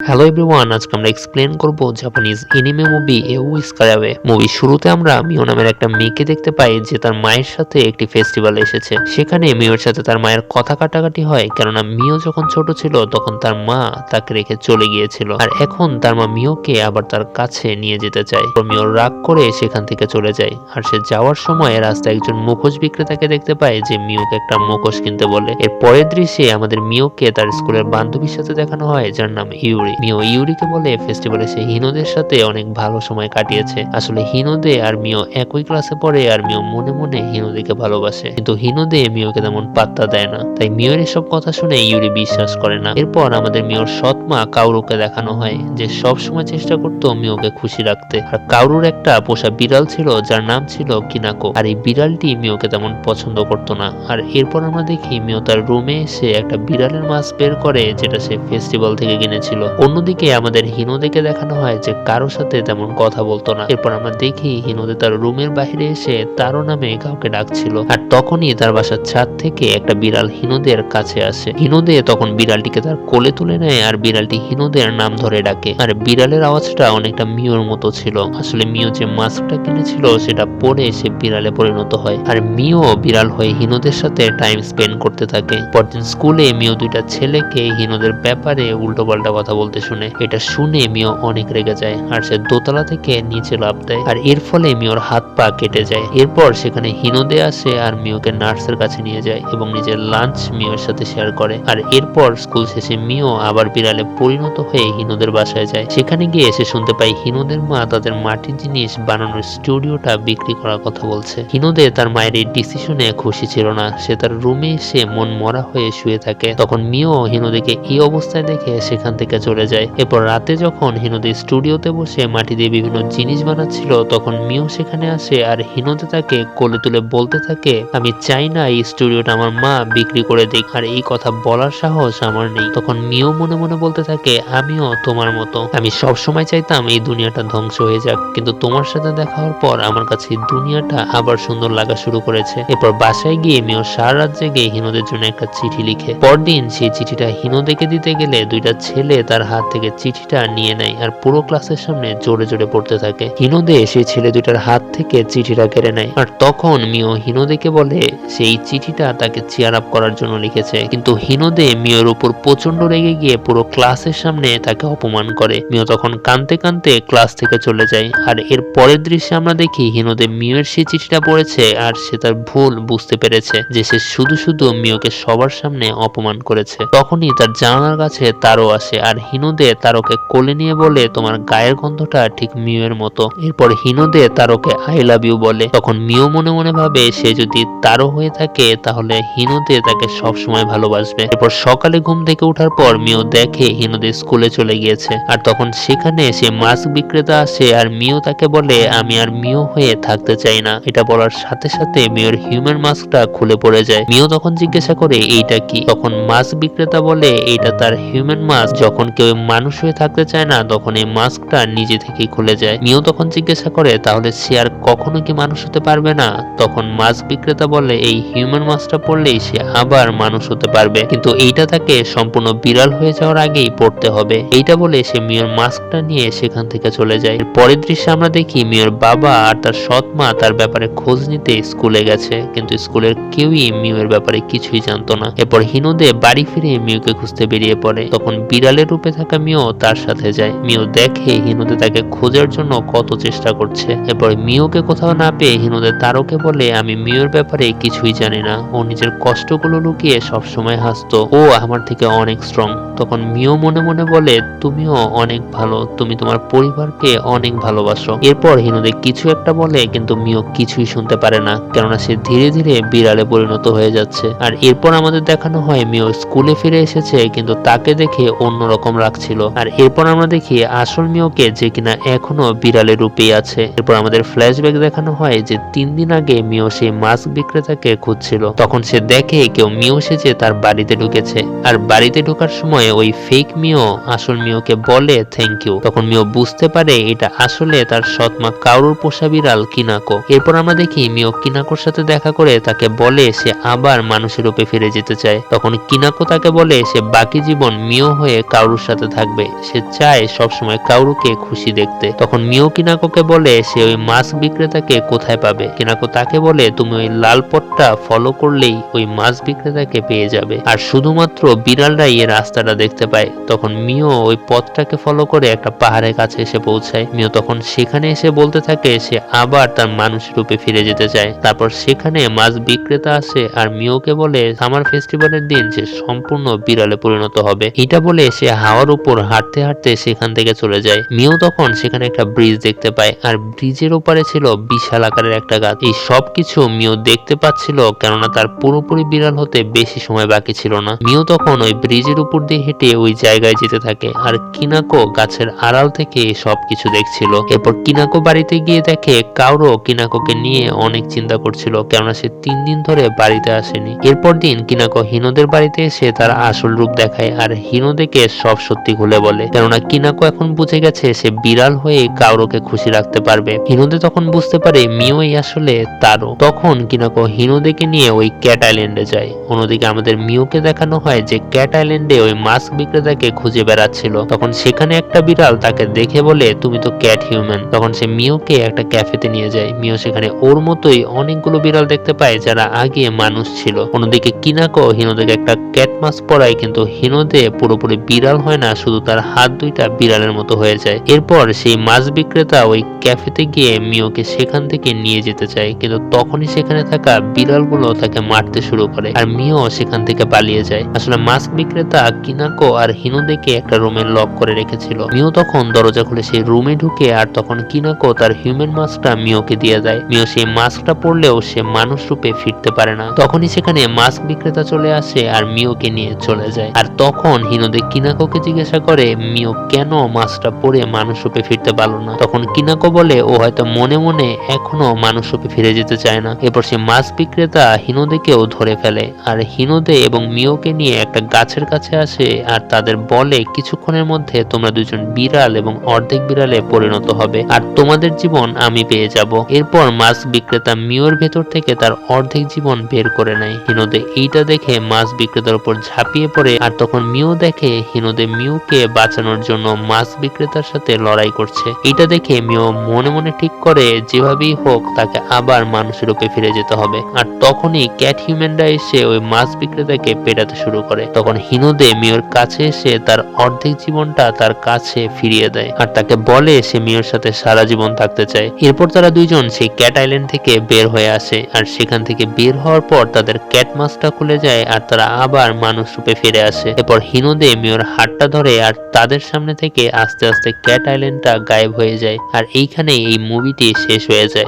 Hello everyone, আজকে আমরা explain করব জাপানিজ এনিমে মুভি এ উইজ কারাবে। মুভির শুরুতে আমরা মিও নামের একটা মেয়েকে দেখতে পাই যে তার মায়ের সাথে একটি ফেস্টিভ্যাল এসেছে। সেখানে মিওর সাথে তার মায়ের কথা কাটাকাটি হয়, কেননা মিও যখন ছোট ছিল তখন তার মা তাকে রেখে চলে গিয়েছিল, আর এখন তার মা মিওকে আবার তার কাছে নিয়ে যেতে চায়। তো মিও রাগ করে সেখান থেকে চলে যায়, আর সে যাওয়ার সময় রাস্তায় একজন মুখোশ বিক্রেতাকে দেখতে পায় যে মিওকে একটা মুখোশ কিনতে বলে। এর পরের দৃশ্যে আমাদের মিওকে তার স্কুলের বান্ধবীর সাথে দেখানো হয় যার নাম ইউরি। মিও ইউরিকে বলে ফেস্টিভ্যালে সে হিনোদের সাথে অনেক ভালো সময় কাটিয়েছে। আসলে হিনোদে আর মিও একই ক্লাসে পড়ে, আর মিও মনে মনে হিনোদেকে ভালোবাসে, কিন্তু হিনোদে মিওকে তেমন পাত্তা দেয় না। তাই মিওর এসব কথা শুনে ইউরি বিশ্বাস করে না। এরপর আমাদের মিওর সৎমা কাউরুকে দেখানো হয় যে সব সময় চেষ্টা করতো মিওকে খুশি রাখতে। আর কাউরুর একটা পোষা বিড়াল ছিল যার নাম ছিল কিনাকো, আর এই বিড়ালটি মিওকে তেমন পছন্দ করতো না। আর এরপর আমরা দেখি মিও তার রুমে এসে একটা বিড়ালের মাস্ক বের করে, যেটা সে ফেস্টিভ্যাল থেকে কিনেছিল। অন্যদিকে আমাদের হিনোদেকে দেখানো হয় যে কারোর সাথে তেমন কথা বলতো না। এরপর আমরা দেখি হিনোদে তার রুমের বাইরে এসে তারও নামে কাউকে ডাকছিল, আর তখনই তার বাসার ছাদ থেকে একটা বিড়াল হিনোদের কাছে আসে। হিনোদে তখন বিড়ালটিকে তার কোলে তুলে নেয়, আর বিড়ালটি হিনোদের নাম ধরে ডাকে। আর বিড়ালের আওয়াজটা অনেকটা মিওর মতো ছিল। আসলে মিও যে মাস্কটা কিনেছিল সেটা পরে সে বিড়ালে পরিণত হয়, আর মিও বিড়াল হয়ে হিনোদের সাথে টাইম স্পেন্ড করতে থাকে। পরদিন স্কুলে মিও দুইটা ছেলেকে হিনোদের ব্যাপারে উল্টো পাল্টা কথা বলতে শুনে। এটা শুনে মিও অনেক রেগে যায়, আর সে দোতলা থেকে নিচে লাফ দেয়, আর এর ফলে মিওর হাত পা কেটে যায়। এরপর সেখানে হিনোদে আসে আর মিওকে নার্সের কাছে নিয়ে যায় এবং নিজের লাঞ্চ মিওর সাথে শেয়ার করে। আর এরপর স্কুল শেষে মিও আবার বিড়ালে পরিণত হয়ে হিনোদের বাসায় যায়। সেখানে গিয়ে এসে শুনতে পাই হিনোদের মা তাদের মাটির জিনিস বানানোর স্টুডিওটা বিক্রি করার কথা বলছে। হিনোদে তার মায়ের এই ডিসিশনে খুশি ছিল না। সে তার রুমে এসে মন মরা হয়ে শুয়ে থাকে। তখন মিও হিনোদেকে এই অবস্থায় দেখে সেখান থেকে চলে যায়। এরপর রাতে যখন হিনোদে স্টুডিওতে বসে মাটি দিয়ে বিভিন্ন জিনিস বানাচ্ছিল, তখন মিও সেখানে আসে, আর হিনোদে তাকে কোলে তুলে বলতে থাকে, আমি চাই না এই স্টুডিওটা আমার মা বিক্রি করে দিক, আর এই কথা বলার সাহস আমার নেই। তখন মিও মনে মনে বলতে থাকে, আমিও তোমার মতো, আমি সব সময় চাইতাম এই দুনিয়াটা ধ্বংস হয়ে যাক, কিন্তু তোমার সাথে দেখা হওয়ার পর আমার কাছে এই দুনিয়াটা আবার সুন্দর লাগা শুরু করেছে। এরপর বাসায় গিয়ে মিও সারা রাত জেগে হিনোদের জন্য একটা চিঠি লিখে। পরদিন সেই চিঠিটা হিনোদেকে দিতে গেলে দুইটা ছেলে তার হাত থেকে চিঠিটা নিয়ে নেয়, আর পুরো ক্লাসের সামনে জোরে জোরে পড়তে থাকে। হিনোদে সেই ছেলে দুইটার হাত থেকে চিঠিটা কেড়ে নেয়, আর তখন মিও হিনোদেকে বলে সেই চিঠিটা তাকে চিয়ার আপ করার জন্য লিখেছে। কিন্তু হিনোদে মিওর উপর প্রচন্ড রেগে গিয়ে পুরো ক্লাসের সামনে তাকে অপমান করে। মিও তখন কাঁদতে কাঁদতে ক্লাস থেকে চলে যায়। আর এর পরের দৃশ্যে আমরা দেখি হিনোদে মিওর সেই চিঠিটা পড়েছে, আর সে তার ভুল বুঝতে পেরেছে যে সে শুধু শুধু মিওকে সবার সামনে অপমান করেছে। তখনই তার জানালার কাছে তারও আসে, আর হিনোদে তারকে কোলে নিয়ে বলে, তোমার গায়ের গন্ধটা ঠিক মিওর মতো। এরপর হিনোদে তারকে আই লাভ ইউ বলে। তখন মিও মনে মনে ভাবে সে যদি তারও হয়ে থাকে তাহলে হিনোদে তাকে সব সময় ভালোবাসবে। এরপর সকালে ঘুম থেকে ওঠার পর মিও দেখে হিনোদে স্কুলে চলে গিয়েছে, আর তখন সেখানে সে মাস্ক বিক্রেতা আসে, আর মিও তাকে বলে, আমি আর মিও হয়ে থাকতে চাই না। এটা বলার সাথে সাথে মিওর হিউম্যান মাস্কটা খুলে পড়ে যায়। মিও তখন জিজ্ঞাসা করে এইটা কি। তখন মাস্ক বিক্রেতা বলে এইটা তার হিউম্যান মাস্ক, যখন কেউ মানুষ হয়ে থাকতে চায় না তখন এই মাস্কটা নিজে থেকেই খুলে যায়। মিও তখন জিজ্ঞাসা করে তাহলে সে আর কখনো কি মানুষ হতে পারবে না। তখন মাস্ক বিক্রেতা বলে এই হিউম্যান মাস্কটা পড়লেই সে আবার মানুষ হতে পারবে, কিন্তু এইটা তাকে সম্পূর্ণ বিড়াল হয়ে যাওয়ার আগেই পড়তে হবে। এইটা বলে সে মিওর মাস্কটা নিয়ে সেখান থেকে চলে যায়। পরের দৃশ্যে আমরা দেখি মিওর বাবা আর তার সৎ মা তার ব্যাপারে খোঁজ নিতে স্কুলে গেছে, কিন্তু স্কুলের কেউই মিওর ব্যাপারে কিছুই জানতো না। এরপর হিনোদে বাড়ি ফিরে মিওকে খুঁজতে বেরিয়ে পড়ে। তখন বিড়ালের রূপে থাকা মিও তার সাথে যায়। মিও দেখে হিনোদে তাকে খোঁজার জন্য কত চেষ্টা করছে। এরপর মিওকে কোথাও না পেয়ে হিনোদে তারকে বলে, আমি মিওর ব্যাপারে কিছুই জানি না, ও নিজের কষ্টগুলো লুকিয়ে সবসময় হাসতো, ও আমার থেকে অনেক স্ট্রং। তখন মিও মনে মনে বলে, তুমিও অনেক ভালো, তুমি তোমার পরিবারকে অনেক ভালোবাসো। এরপর হিনোদে কিছু একটা বলে, কিন্তু মিও কিছুই শুনতে পারে না, কেননা সে ধীরে ধীরে বিড়ালে পরিণত হয়ে যাচ্ছে। আর এরপর আমাদের দেখানো হয় মিও স্কুলে ফিরে এসেছে, কিন্তু তাকে দেখে অন্যরকম লাগছিল। আর এরপর আমরা দেখি আসল মিওকে, যে কিনা এখনো বিড়ালের রূপেই আছে। এরপর আমাদের ফ্ল্যাশব্যাক দেখানো হয় যে 3 দিন আগে মিও সেই মাস্ক বিক্রেতাকে খুঁজছিল। তখন সে দেখে কেউ মিও সেজে তার বাড়িতে ঢুকেছে, আর বাড়িতে ঢোকার সময় ওই ফেক মিও আসল মিওকে বলে থ্যাংক ইউ। তখন মিও বুঝতে পারে এটা আসলে তার সৎমা কাউরুর পোষা বিড়াল কিনাকো। এরপর আমরা দেখি মিও কিনাকোর সাথে দেখা করে তাকে বলে সে আবার মানুষের রূপে ফিরে যেতে চায়। তখন কিনাকো তাকে বলে সে বাকি জীবন মিও হয়ে কাউরুর সাথে থাকবে, সে চায় সবসময় কাউরুকে খুশি দেখতে। তখন মিও কিনাকোকে বলে সে ওই মাছ বিক্রেতাকে কোথায় পাবে। কিনাকো তাকে বলে তুমি ওই লাল পথটা ফলো করলেই ওই মাছ বিক্রেতাকে পেয়ে যাবে, আর শুধুমাত্র বিড়ালরাই এই রাস্তাটা দেখতে পায়। তখন মিও ওই পথটাকে ফলো করে একটা পাহাড়ের কাছে এসে পৌঁছায়। মিও তখন সেখানে এসে বলতে থাকে সে আবার তার মানুষ রূপে ফিরে যেতে চায়। তারপর সেখানে মাছ বিক্রেতা আসে আর মিওকে বলে সামার ফেস্টিভ্যালের দিন সে সম্পূর্ণ বিড়ালে পরিণত হবে। এটা বলে সে হাওয়ার উপর হাঁটতে হাঁটতে সেখান থেকে চলে যায়। মিও তখন সেখানে একটা ব্রিজ দেখতে পায় আর ব্রিজের ওপারে ছিল বিশাল আকারের একটা গাছ। এই সব কিছু মিও দেখতে পাচ্ছিল কেননা তার পুরোপুরি বিড়াল হতে বেশি সময় বাকি ছিল না। মিও তখন ওই ব্রিজের উপর দিয়ে হেঁটে ওই জায়গায় যেতে থাকে আর কিনাকো গাছের আড়াল থেকে সব কিছু দেখছিল। এরপর কিনাকো বাড়িতে গিয়ে দেখে কাউরো কিনাকোকে নিয়ে অনেক চিন্তা করছিল কেননা সে 3 দিন ধরে বাড়িতে আসেনি। এরপর দিন কিনাকো হিনোদের বাড়িতে এসে তার আসল রূপ দেখায় আর হিনোদেরকে সব সত্যি খুলে বলে কেননা কিনাকো এখন বুঝে গেছে সে বিড়াল হয়ে কাউরোকে খুশি রাখতে পারবে। হিনোদে তখন বুঝতে পারে মিওই আসলে তারও। তখন কিনাকো হিনোদেকে নিয়ে ওই ক্যাট আইল্যান্ডে যায়। অন্যদিকে আমাদের মিওকে দেখানো হয় যে ক্যাট আইল্যান্ডে ওই মাস্ক বিক্রেতাকে খুঁজে বেড়াচ্ছিল। তখন সেখানে একটা বিড়াল তাকে দেখে বলে তুমি তো ক্যাট হিউম্যান। তখন সে মিওকে একটা ক্যাফেতে নিয়ে যায়। মিও সেখানে ওর মতোই অনেকগুলো বিড়াল দেখতে পায় যারা আগে মানুষ ছিল। অন্যদিকে কিনাকো হিনোদেকে একটা ক্যাট মাস্ক পরায় কিন্তু হিনোদে পুরোপুরি বিড়াল হয় না, শুধু তার হাত দুইটা বিড়ালের মতো হয়ে যায়। এরপর সেই মাছ বিক্রেতা ওই ক্যাফেতে গিয়ে মিওকে সেখান থেকে নিয়ে যেতে চায় কিন্তু তখনই সেখানে থাকা বিড়ালগুলো তাকে মারতে শুরু করে আর মিও সেখান থেকে পালিয়ে যায়। আসলে মাস্ক বিক্রেতা কিনাকো আর হিনোদেকে একটা রুমে লক করে রেখেছিল। মিও তখন দরজা খুলে সেই রুমে ঢুকে আর তখন কিনাকো তার হিউম্যান মাস্কটা মিওকে দিয়ে দেয়। মিও সেই মাস্কটা পরলেও সে মানুষ রূপে ফিরতে পারে না। তখনই সেখানে মাস্ক বিক্রেতা চলে আসে আর মিওকে নিয়ে চলে যায়। আর তখন হিনোদে কিনাকোকে জিজ্ঞাসা করে মিও কেন মাস্কটা পরে মানুষ রূপে ফিরতে পারলো না। তখন কিনাকো বলে ও হয়তো মনে মনে এখনো মানুষ রূপে ফিরে যেতে চায় না। এরপর সে মাস্ক বিক্রেতা হিনোদেকেও ধরে ফেলে আর হিনোদে এবং মিওকে নিয়ে একটা গাছের কাছে আসে আর তাদের বলে কিছুক্ষণের মধ্যে তোমরা দুজন বিড়াল এবং অর্ধেক বিড়ালে পরিণত হবে আর তোমাদের জীবন আমি পেয়ে যাব। এরপর মাস্ক বিক্রেতা মিওর ভেতর থেকে তার অর্ধেক জীবন বের করে নেয়। হিনোদে এইটা দেখে মাস্ক বিক্রেতার উপর ঝাঁপিয়ে পড়ে আর তখন মিও দেখে হিনোদে মিওকে বাঁচানোর জন্য মাস্ক বিক্রেতার সাথে লড়াই করছে। এটা দেখে মিও মনে মনে ঠিক করে যেভাবেই হোক তাকে আবার মানুষের রূপে ফিরে যেতে হবে। আর তখনই ক্যাট হিউম্যানরা এসে ওই মাছ বিক্রেতাকে পেটাতে শুরু করে। তখন হিনোদে মিওর কাছে এসে তার অর্ধেক জীবনটা তার কাছে ফিরিয়ে দেয় আর তাকে বলে সে মিওর সাথে সারা জীবন থাকতে চায়। এরপর তারা দুইজন সেই ক্যাট আইল্যান্ড থেকে বের হয়ে আসে আর সেখান থেকে বের হওয়ার পর তাদের ক্যাট মাস্কটা খুলে যায় আর তারা আবার মানুষ রূপে ফিরে আসে। এরপর হিনোদে মিওর হাতটা ধরে আর তাদের সামনে থেকে আস্তে আস্তে ক্যাট আইল্যান্ডটা গায়েব হয়ে যায় আর এইখানে এই মুভিটি শেষ হয়ে যায়।